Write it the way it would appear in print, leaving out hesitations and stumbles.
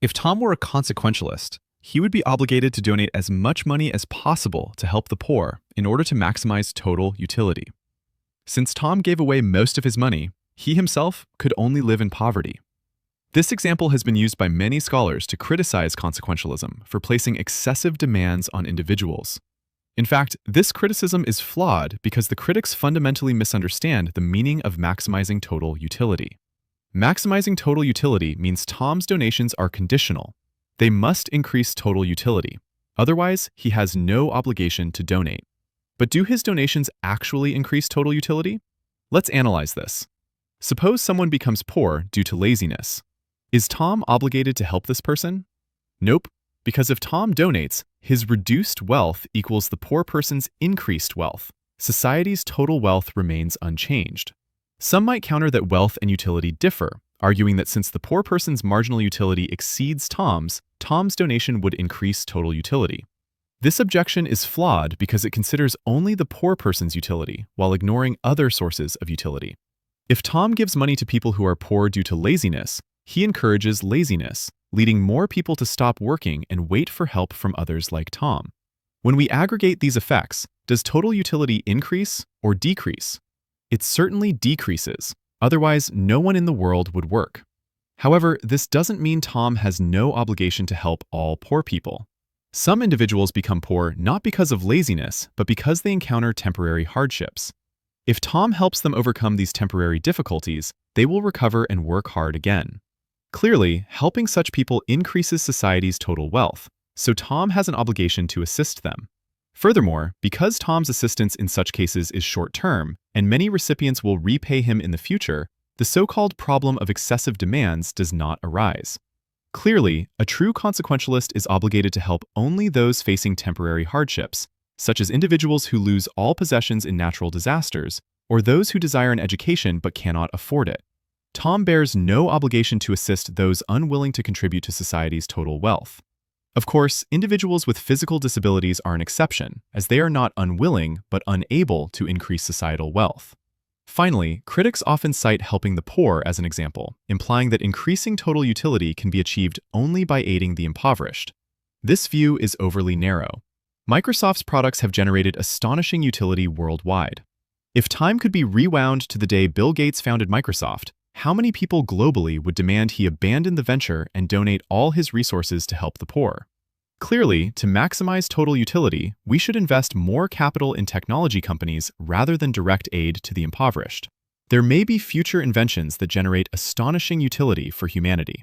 If Tom were a consequentialist, he would be obligated to donate as much money as possible to help the poor in order to maximize total utility. Since Tom gave away most of his money, he himself could only live in poverty. This example has been used by many scholars to criticize consequentialism for placing excessive demands on individuals. In fact, this criticism is flawed because the critics fundamentally misunderstand the meaning of maximizing total utility. Maximizing total utility means Tom's donations are conditional. They must increase total utility. Otherwise, he has no obligation to donate. But do his donations actually increase total utility? Let's analyze this. Suppose someone becomes poor due to laziness. Is Tom obligated to help this person? Nope, because if Tom donates, his reduced wealth equals the poor person's increased wealth. Society's total wealth remains unchanged. Some might counter that wealth and utility differ, arguing that since the poor person's marginal utility exceeds Tom's donation would increase total utility. This objection is flawed because it considers only the poor person's utility while ignoring other sources of utility. If Tom gives money to people who are poor due to laziness, he encourages laziness, leading more people to stop working and wait for help from others like Tom. When we aggregate these effects, does total utility increase or decrease? It certainly decreases, otherwise no one in the world would work. However, this doesn't mean Tom has no obligation to help all poor people. Some individuals become poor not because of laziness, but because they encounter temporary hardships. If Tom helps them overcome these temporary difficulties, they will recover and work hard again. Clearly, helping such people increases society's total wealth, so Tom has an obligation to assist them. Furthermore, because Tom's assistance in such cases is short-term, and many recipients will repay him in the future, the so-called problem of excessive demands does not arise. Clearly, a true consequentialist is obligated to help only those facing temporary hardships, such as individuals who lose all possessions in natural disasters, or those who desire an education but cannot afford it. Tom bears no obligation to assist those unwilling to contribute to society's total wealth. Of course, individuals with physical disabilities are an exception, as they are not unwilling but unable to increase societal wealth. Finally, critics often cite helping the poor as an example, implying that increasing total utility can be achieved only by aiding the impoverished. This view is overly narrow. Microsoft's products have generated astonishing utility worldwide. If time could be rewound to the day Bill Gates founded Microsoft, how many people globally would demand he abandon the venture and donate all his resources to help the poor? Clearly, to maximize total utility, we should invest more capital in technology companies rather than direct aid to the impoverished. There may be future inventions that generate astonishing utility for humanity.